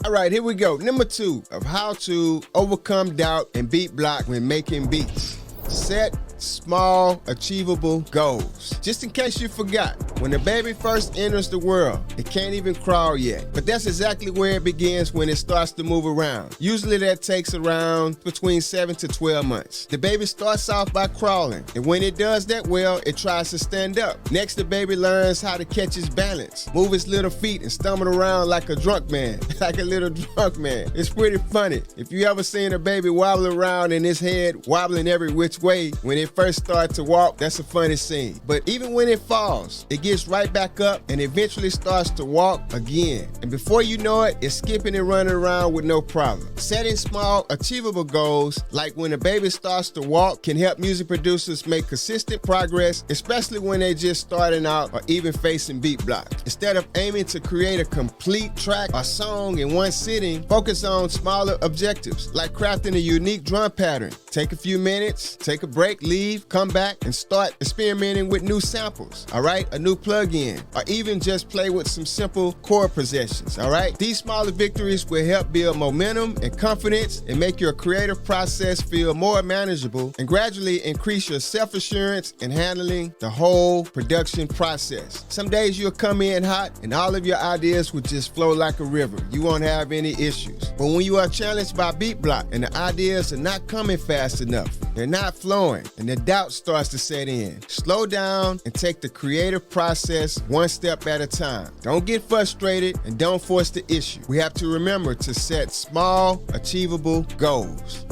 All right, here we go. Number 2 of how to overcome doubt and beat block when making beats. Set small, achievable goals. Just in case you forgot, when the baby first enters the world, it can't even crawl yet. But that's exactly where it begins when it starts to move around. Usually that takes around between 7 to 12 months. The baby starts off by crawling, and when it does that well, it tries to stand up. Next, the baby learns how to catch his balance, move his little feet, and stumble around like a drunk man, like a little drunk man. It's pretty funny. If you ever seen a baby wobble around in his head, wobbling every which way, when it first starts to walk, that's a funny scene. But even when it falls, it gets right back up and eventually starts to walk again. And before you know it, it's skipping and running around with no problem. Setting small, achievable goals, like when a baby starts to walk, can help music producers make consistent progress, especially when they're just starting out or even facing beat block. Instead of aiming to create a complete track or song in one sitting, focus on smaller objectives, like crafting a unique drum pattern. Take a few minutes, take a break, leave, come back, and start experimenting with new samples, all right? A new plug-in, or even just play with some simple chord progressions, all right? These smaller victories will help build momentum and confidence and make your creative process feel more manageable and gradually increase your self-assurance in handling the whole production process. Some days you'll come in hot and all of your ideas will just flow like a river. You won't have any issues. But when you are challenged by beat block and the ideas are not coming fast enough, they're not flowing, and the doubt starts to set in, slow down and take the creative process one step at a time. Don't get frustrated and don't force the issue. We have to remember to set small, achievable goals.